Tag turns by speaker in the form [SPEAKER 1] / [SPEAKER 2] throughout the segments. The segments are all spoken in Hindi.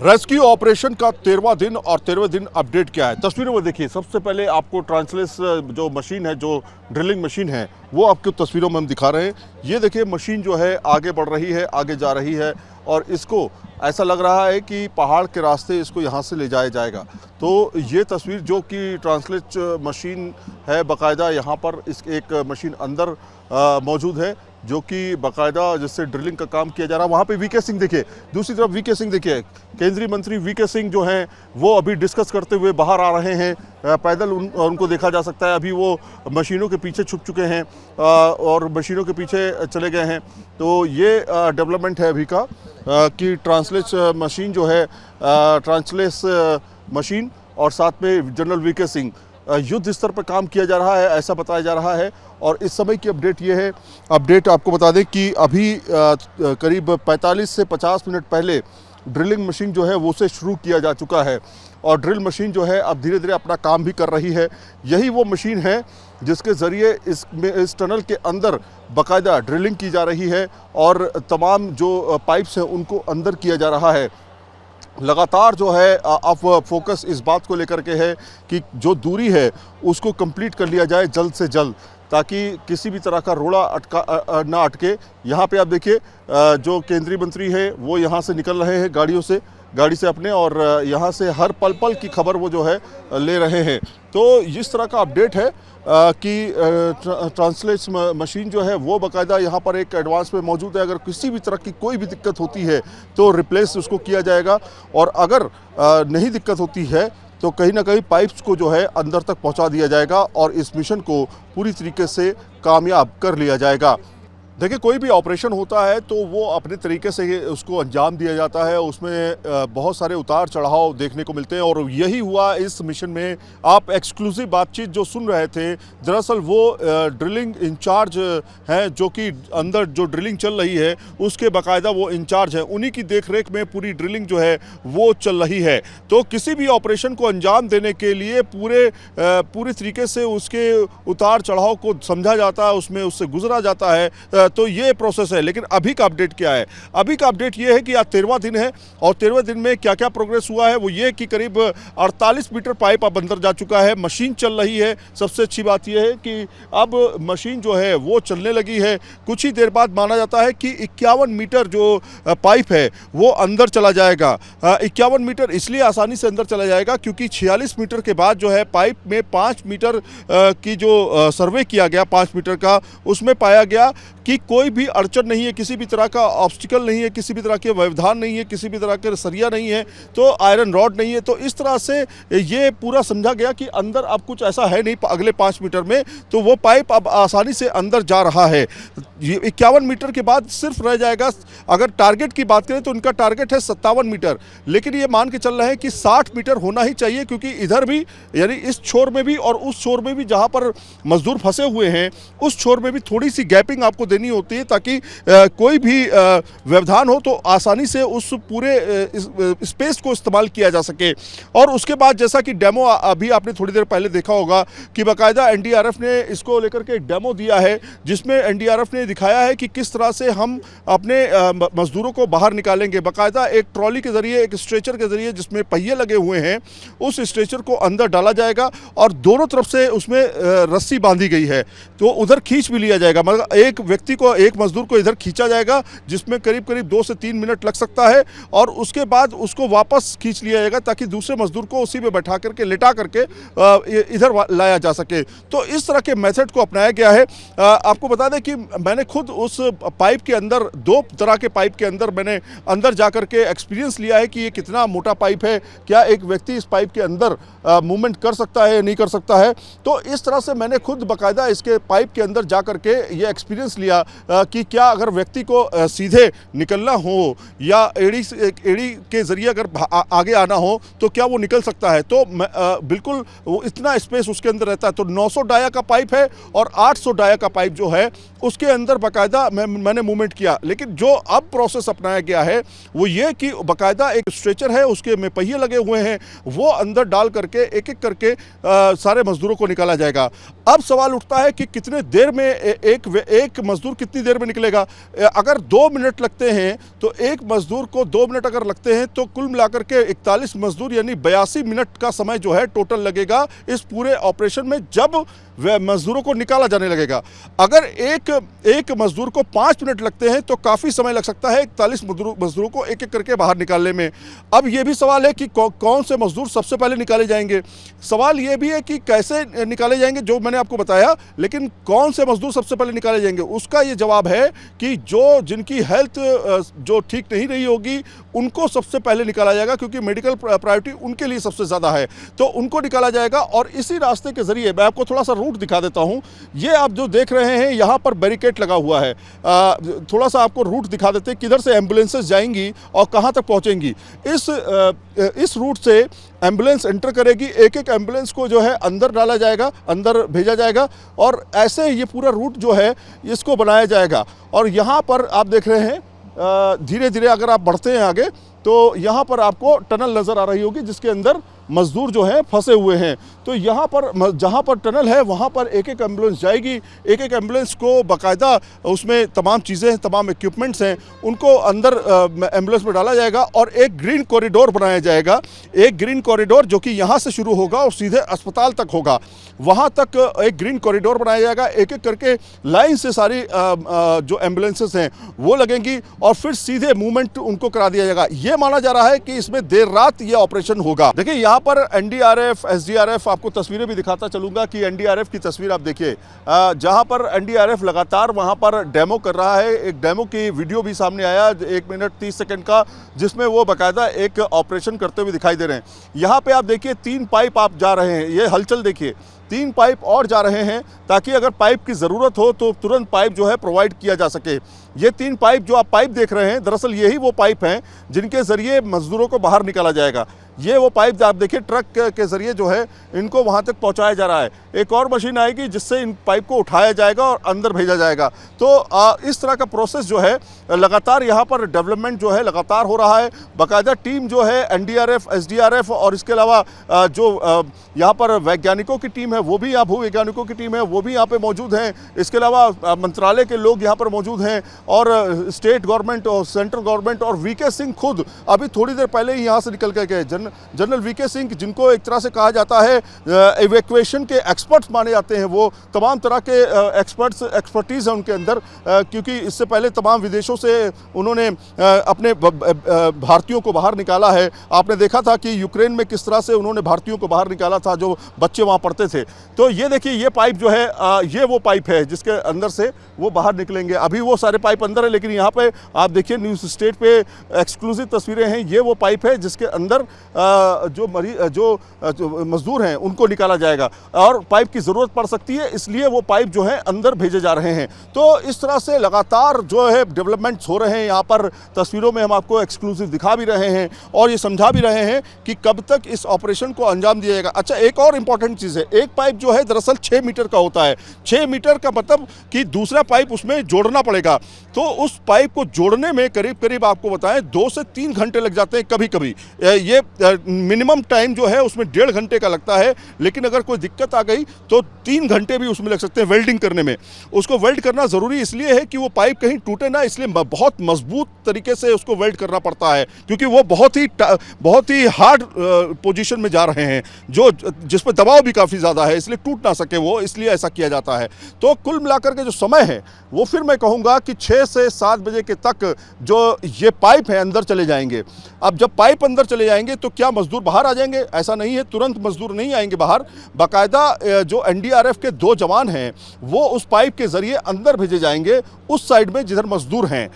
[SPEAKER 1] रेस्क्यू ऑपरेशन का 13वां दिन और 13वें दिन अपडेट क्या है तस्वीरों में देखिए। सबसे पहले आपको ट्रांसलेस जो मशीन है, जो ड्रिलिंग मशीन है, वो आपको तस्वीरों में हम दिखा रहे हैं। ये देखिए मशीन जो है आगे बढ़ रही है, आगे जा रही है और इसको ऐसा लग रहा है कि पहाड़ के रास्ते इसको यहाँ से ले जाया जाएगा। तो ये तस्वीर जो कि ट्रांसलेट मशीन है, बाकायदा यहाँ पर इस एक मशीन अंदर मौजूद है जो कि बाकायदा जिससे ड्रिलिंग का काम किया जा रहा है। वहाँ पे वीके सिंह देखिए, दूसरी तरफ वीके सिंह देखिए, केंद्रीय मंत्री वीके सिंह जो हैं वो अभी डिस्कस करते हुए बाहर आ रहे हैं। पैदल उनको देखा जा सकता है। अभी वो मशीनों के पीछे छुप चुके हैं और मशीनों के पीछे चले गए हैं। तो ये डेवलपमेंट है अभी का कि ट्रांसलेट मशीन जो है, ट्रांसलेस मशीन और साथ में जनरल वीके सिंह युद्ध स्तर पर काम किया जा रहा है, ऐसा बताया जा रहा है। और इस समय की अपडेट ये है, अपडेट आपको बता दें कि अभी करीब 45 से 50 मिनट पहले ड्रिलिंग मशीन जो है वो उसे शुरू किया जा चुका है और ड्रिल मशीन जो है अब धीरे धीरे अपना काम भी कर रही है। यही वो मशीन है जिसके ज़रिए इस टनल के अंदर बाकायदा ड्रिलिंग की जा रही है और तमाम जो पाइप्स हैं उनको अंदर किया जा रहा है। लगातार जो है अब फोकस इस बात को लेकर के है कि जो दूरी है उसको कंप्लीट कर लिया जाए जल्द से जल्द, ताकि किसी भी तरह का रोड़ा ना अटके। यहाँ पे आप देखिए जो केंद्रीय मंत्री है वो यहाँ से निकल रहे हैं गाड़ी से अपने, और यहाँ से हर पल पल की खबर वो जो है ले रहे हैं। तो इस तरह का अपडेट है कि ट्रांसलेट मशीन जो है वो बाकायदा यहाँ पर एक एडवांस में मौजूद है। अगर किसी भी तरह की कोई भी दिक्कत होती है तो रिप्लेस उसको किया जाएगा और अगर नहीं दिक्कत होती है तो कहीं ना कहीं पाइप्स को जो है अंदर तक पहुंचा दिया जाएगा और इस मिशन को पूरी तरीके से कामयाब कर लिया जाएगा। देखिए कोई भी ऑपरेशन होता है तो वो अपने तरीके से उसको अंजाम दिया जाता है, उसमें बहुत सारे उतार चढ़ाव देखने को मिलते हैं और यही हुआ इस मिशन में। आप एक्सक्लूसिव बातचीत जो सुन रहे थे, दरअसल वो ड्रिलिंग इंचार्ज हैं जो कि अंदर जो ड्रिलिंग चल रही है उसके बाकायदा वो इंचार्ज हैं, उन्हीं की देखरेख में पूरी ड्रिलिंग जो है वो चल रही है। तो किसी भी ऑपरेशन को अंजाम देने के लिए पूरे तरीके से उसके उतार चढ़ाव को समझा जाता है, उससे गुजरा जाता है। तो ये प्रोसेस है। लेकिन अभी का अपडेट क्या है? अभी का अपडेट ये है कि आज 13वां दिन है और 13वें दिन में क्या क्या प्रोग्रेस हुआ है वो ये कि करीब 48 मीटर पाइप अब अंदर जा चुका है, मशीन चल रही है। सबसे अच्छी बात यह है कि अब मशीन जो है वो चलने लगी है। कुछ ही देर बाद माना जाता है कि 51 मीटर जो पाइप है वो अंदर चला जाएगा। 51 मीटर इसलिए आसानी से अंदर चला जाएगा क्योंकि 46 मीटर के बाद जो है पाइप में 5 मीटर की जो सर्वे किया गया 5 मीटर का, उसमें पाया गया कि कोई भी अड़चन नहीं है, किसी भी तरह का ऑब्स्टिकल नहीं है, किसी भी तरह के व्यवधान नहीं है, किसी भी तरह के सरिया नहीं है, तो आयरन रॉड नहीं है। तो इस तरह से ये पूरा समझा गया कि अंदर अब कुछ ऐसा है नहीं अगले 5 मीटर में, तो वो पाइप अब आसानी से अंदर जा रहा है। 51 मीटर के बाद सिर्फ रह जाएगा, अगर टारगेट की बात करें तो उनका टारगेट है 57 मीटर, लेकिन ये मान के चल रहे हैं कि 60 मीटर होना ही चाहिए क्योंकि इधर भी यानी इस छोर में भी और उस छोर में भी जहाँ पर मजदूर फंसे हुए हैं उस छोर में भी थोड़ी सी गैपिंग आपको देनी होती है ताकि कोई भी व्यवधान हो तो आसानी से उस पूरे स्पेस को इस्तेमाल किया जा सके। और उसके बाद जैसा कि डेमो अभी आपने थोड़ी देर पहले देखा होगा कि बाकायदा एनडीआरएफ ने इसको लेकर के एक डेमो दिया है जिसमें एनडीआरएफ ने दिखाया है कि किस तरह से हम अपने मजदूरों को बाहर निकालेंगे। बाकायदा एक ट्रॉली के जरिए, एक स्ट्रेचर के जरिए जिसमें पहिए लगे हुए हैं, उस स्ट्रेचर को अंदर डाला जाएगा और दोनों तरफ से उसमें रस्सी बांधी गई है तो उधर खींच भी लिया जाएगा। मतलब एक मजदूर को इधर खींचा जाएगा जिसमें करीब 2 से 3 मिनट लग सकता है और उसके बाद उसको वापस खींच लिया जाएगा ताकि दूसरे मजदूर को उसी में बैठा करके लेटा करके इधर लाया जा सके। तो इस तरह के मेथड को अपनाया गया है। आपको बता दें कि मैंने खुद उस पाइप के अंदर, 2 तरह के पाइप के अंदर मैंने अंदर जा करके एक्सपीरियंस लिया है कि ये कितना मोटा पाइप है, क्या एक व्यक्ति इस पाइप के अंदर मूवमेंट कर सकता है या नहीं कर सकता है। तो इस तरह से मैंने खुद बाकायदा इसके पाइप के अंदर जा करके ये एक्सपीरियंस लिया कि क्या अगर व्यक्ति को सीधे निकलना हो या एड़ी के जरिए अगर आगे आना हो तो क्या वो निकल सकता है। तो बिल्कुल वो इतना स्पेस उसके अंदर रहता है। तो 900 डाया का पाइप है और 800 डाया का पाइप जो है उसके अंदर बाकायदा मैंने मूवमेंट किया। लेकिन जो अब प्रोसेस अपनाया गया है वो ये कि बाकायदा एक स्ट्रेचर है, उसके में पहिए लगे हुए हैं, वो अंदर डाल करके एक करके सारे मजदूरों को निकाला जाएगा। अब सवाल उठता है कि कितने देर में एक मजदूर मजदूर कितनी देर में निकलेगा। अगर 2 मिनट लगते हैं तो एक मजदूर को 2 मिनट अगर लगते हैं तो कुल मिलाकर के 41 मजदूर यानी 82 मिनट का समय जो है टोटल लगेगा इस पूरे ऑपरेशन में, जब वह मजदूरों को निकाला जाने लगेगा। अगर एक मजदूर को 5 मिनट लगते हैं तो काफ़ी समय लग सकता है 41 मजदूरों को एक एक करके बाहर निकालने में। अब ये भी सवाल है कि कौन से मजदूर सबसे पहले निकाले जाएंगे। सवाल ये भी है कि कैसे निकाले जाएंगे, जो मैंने आपको बताया, लेकिन कौन से मजदूर सबसे पहले निकाले जाएंगे उसका ये जवाब है कि जिनकी हेल्थ जो ठीक नहीं रही होगी उनको सबसे पहले निकाला जाएगा, क्योंकि मेडिकल प्रायोरिटी उनके लिए सबसे ज़्यादा है, तो उनको निकाला जाएगा। और इसी रास्ते के ज़रिए मैं आपको थोड़ा सा रूट दिखा देता हूँ। ये आप जो देख रहे हैं यहाँ पर बैरिकेड लगा हुआ है। थोड़ा सा आपको रूट दिखा देते हैं किधर से एम्बुलेंसेस जाएंगी और कहाँ तक पहुँचेंगी। इस रूट से एम्बुलेंस एंटर करेगी, एक एक एम्बुलेंस को जो है अंदर डाला जाएगा, अंदर भेजा जाएगा, और ऐसे ये पूरा रूट जो है इसको बनाया जाएगा। और यहाँ पर आप देख रहे हैं धीरे धीरे अगर आप बढ़ते हैं आगे तो यहाँ पर आपको टनल नज़र आ रही होगी जिसके अंदर मजदूर जो हैं फंसे हुए हैं। तो यहाँ पर जहाँ पर टनल है वहाँ पर एक एक एम्बुलेंस जाएगी। एक एक एम्बुलेंस को बाकायदा उसमें तमाम चीज़ें हैं, तमाम इक्विपमेंट्स हैं, उनको अंदर एम्बुलेंस में डाला जाएगा और एक ग्रीन कॉरिडोर बनाया जाएगा। एक ग्रीन कॉरिडोर जो कि यहाँ से शुरू होगा और सीधे अस्पताल तक होगा, वहाँ तक एक ग्रीन कॉरिडोर बनाया जाएगा। एक एक करके लाइन से सारी जो एम्बुलेंसेस हैं वो लगेंगी और फिर सीधे मूवमेंट उनको करा दिया जाएगा। ये माना जा रहा है कि इसमें देर रात ये ऑपरेशन होगा। देखिए यहाँ पर एनडीआरएफ, एसडीआरएफ, आपको तस्वीरें भी दिखाता चलूंगा कि एनडीआरएफ की तस्वीर आप देखिए, जहां पर एनडीआरएफ लगातार वहां पर डेमो कर रहा है। एक डेमो की वीडियो भी सामने आया 1 मिनट 30 सेकंड का, जिसमें वो बाकायदा एक ऑपरेशन करते हुए दिखाई दे रहे हैं। यहाँ पे आप देखिए 3 पाइप आप जा रहे हैं, ये हलचल देखिए, 3 पाइप और जा रहे हैं ताकि अगर पाइप की ज़रूरत हो तो तुरंत पाइप जो है प्रोवाइड किया जा सके। ये 3 पाइप जो आप पाइप देख रहे हैं, दरअसल यही वो पाइप हैं जिनके ज़रिए मज़दूरों को बाहर निकाला जाएगा। ये वो पाइप आप देखिए ट्रक के ज़रिए जो है इनको वहाँ तक पहुँचाया जा रहा है। एक और मशीन आएगी जिससे इन पाइप को उठाया जाएगा और अंदर भेजा जाएगा। तो इस तरह का प्रोसेस जो है लगातार यहाँ पर डेवलपमेंट जो है लगातार हो रहा है। बाकायदा टीम जो है एनडीआरएफ, एसडीआरएफ और इसके अलावा जो यहाँ पर वैज्ञानिकों की टीम है वो भी, यहाँ भू वैज्ञानिकों की टीम है वो भी यहाँ पे मौजूद हैं। इसके अलावा मंत्रालय के लोग यहाँ पर मौजूद हैं और स्टेट गवर्नमेंट और सेंट्रल गवर्नमेंट, और वीके सिंह खुद अभी थोड़ी देर पहले ही यहाँ से निकल के गए। जनरल वीके सिंह, जिनको एक तरह से कहा जाता है इवैक्यूएशन के एक्सपर्ट्स माने जाते हैं, वो तमाम तरह के एक्सपर्टीज़ है उनके अंदर, क्योंकि इससे पहले तमाम विदेशों से उन्होंने अपने भारतीयों को बाहर निकाला है। आपने देखा था कि यूक्रेन में किस तरह से उन्होंने भारतीयों को बाहर निकाला था जो बच्चे वहाँ पढ़ते थे। तो ये देखिए ये पाइप जो है ये वो पाइप है जिसके अंदर से वो बाहर निकलेंगे। अभी वो सारे पाइप अंदर है, लेकिन यहाँ पे आप देखिए न्यूज़ स्टेट पे एक्सक्लूसिव तस्वीरें हैं। ये वो पाइप है जिसके अंदर जो मजदूर हैं उनको निकाला जाएगा और पाइप की ज़रूरत पड़ सकती है, इसलिए वो पाइप जो है अंदर भेजे जा रहे हैं। तो इस तरह से लगातार जो है डेवलपमेंट्स हो रहे हैं। यहाँ पर तस्वीरों में हम आपको एक्सक्लूसिव दिखा भी रहे हैं और ये समझा भी रहे हैं कि कब तक इस ऑपरेशन को अंजाम दिया जाएगा। अच्छा, एक और इम्पॉर्टेंट चीज़ है, एक पाइप जो है दरअसल 6 मीटर का होता है। 6 मीटर का मतलब कि दूसरा पाइप उसमें जोड़ना पड़ेगा। तो उस पाइप को जोड़ने में करीब करीब आपको बताएं 2 से 3 घंटे लग जाते हैं कभी कभी। ये मिनिमम टाइम जो है उसमें 1.5 घंटे का लगता है, लेकिन अगर कोई दिक्कत आ गई तो 3 घंटे भी उसमें लग सकते हैं वेल्डिंग करने में। उसको वेल्ड करना ज़रूरी इसलिए है कि वो पाइप कहीं टूटे ना, इसलिए बहुत मजबूत तरीके से उसको वेल्ड करना पड़ता है, क्योंकि वो बहुत ही हार्ड पोजीशन में जा रहे हैं जिस पर दबाव भी काफ़ी ज़्यादा है, इसलिए टूट ना सके वो, इसलिए ऐसा किया जाता है। तो कुल मिलाकर के जो समय है वो फिर मैं कहूँगा कि 6 से 7 बजे के तक जो ये पाइप है अंदर चले जाएंगे। अब जब पाइप अंदर चले जाएंगे तो क्या मजदूर बाहर आ जाएंगे? ऐसा नहीं है, तुरंत मजदूर नहीं आएंगे बाहर। बाकायदा जो एनडीआरएफ के 2 जवान हैं वो उस पाइप के ज़रिए अंदर भेजे जाएंगे, उस साइड में जिधर मजदूर हैं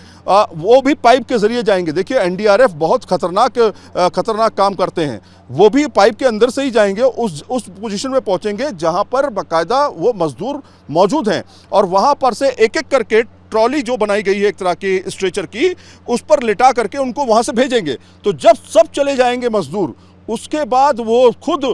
[SPEAKER 1] वो भी पाइप के ज़रिए जाएंगे। देखिए एनडीआरएफ बहुत खतरनाक काम करते हैं, वो भी पाइप के अंदर से ही जाएंगे, उस पोजीशन में पहुंचेंगे जहां पर बाकायदा वो मजदूर मौजूद हैं और वहां पर से एक एक करके ट्रॉली जो बनाई गई है एक तरह की स्ट्रेचर की, उस पर लिटा करके उनको वहां से भेजेंगे। तो जब सब चले जाएंगे मजदूर, उसके बाद वो खुद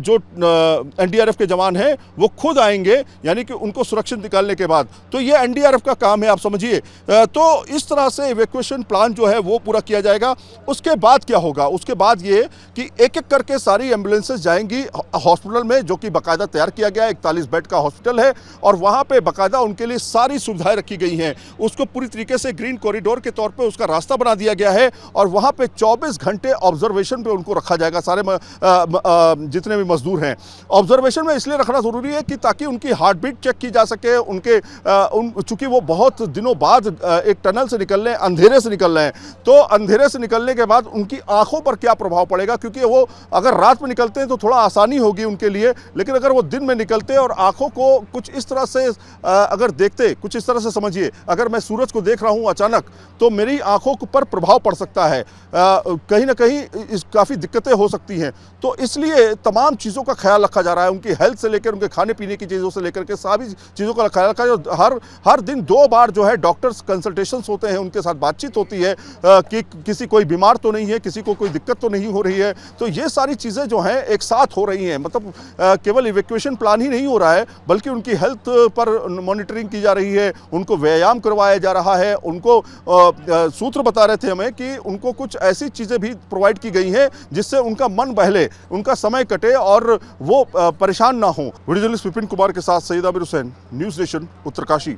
[SPEAKER 1] जो एनडीआरएफ के जवान हैं वो खुद आएंगे, यानी कि उनको सुरक्षित निकालने के बाद। तो ये एनडीआरएफ का काम है, आप समझिए। तो इस तरह से इवैक्यूएशन प्लान जो है वो पूरा किया जाएगा। उसके बाद क्या होगा, उसके बाद ये कि एक एक करके सारी एम्बुलेंसेस जाएंगी हॉस्पिटल में, जो कि बाकायदा तैयार किया गया है। 41 बेड का हॉस्पिटल है और वहाँ पे बाकायदा उनके लिए सारी सुविधाएं रखी गई हैं। उसको पूरी तरीके से ग्रीन कॉरिडोर के तौर पे उसका रास्ता बना दिया गया है और वहाँ पे 24 घंटे ऑब्जर्वेशन पे उनको रखा जाएगा। सारे जितने भी मजदूर हैं ऑब्जर्वेशन में इसलिए रखना ज़रूरी है कि ताकि उनकी हार्ट बीट चेक की जा सके। उनके चूँकि वो बहुत दिनों बाद एक टनल से निकल रहे हैं, अंधेरे से निकल रहे हैं, तो अंधेरे से निकलने के बाद उनकी आंखों पर क्या प्रभाव पड़ेगा, क्योंकि वो अगर रात में निकलते हैं तो थोड़ा आसानी होगी उनके लिए, लेकिन अगर वो दिन में निकलते हैं और आंखों को कुछ इस तरह से अगर देखते, कुछ इस तरह से समझिए, अगर मैं सूरज को देख रहा हूं अचानक तो मेरी आंखों पर प्रभाव पड़ सकता है, कहीं ना कहीं काफ़ी दिक्कतें हो सकती हैं। तो इसलिए तमाम चीज़ों का ख्याल रखा जा रहा है, उनकी हेल्थ से लेकर उनके खाने पीने की चीज़ों से लेकर के सभी चीज़ों का ख्याल रखा है। हर दिन 2 बार जो है डॉक्टर्स कंसल्टेशंस होते हैं, उनके साथ बातचीत होती है कि किसी कोई बीमार तो नहीं है, किसी को कोई दिक्कत तो नहीं हो रही है। तो ये सारी चीज़ें जो हैं एक साथ हो रही हैं, मतलब केवल इवैक्यूएशन प्लान ही नहीं हो रहा है, बल्कि उनकी हेल्थ पर मॉनिटरिंग की जा रही है, उनको व्यायाम करवाया जा रहा है। उनको सूत्र बता रहे थे हमें कि उनको कुछ ऐसी चीज़ें भी प्रोवाइड की गई हैं जिससे उनका मन बहले, उनका समय कटे और वो परेशान ना हो। वीडियो जर्नलिस्ट विपिन कुमार के साथ सईद आबिर हुसैन, न्यूज़ नेशन, उत्तरकाशी।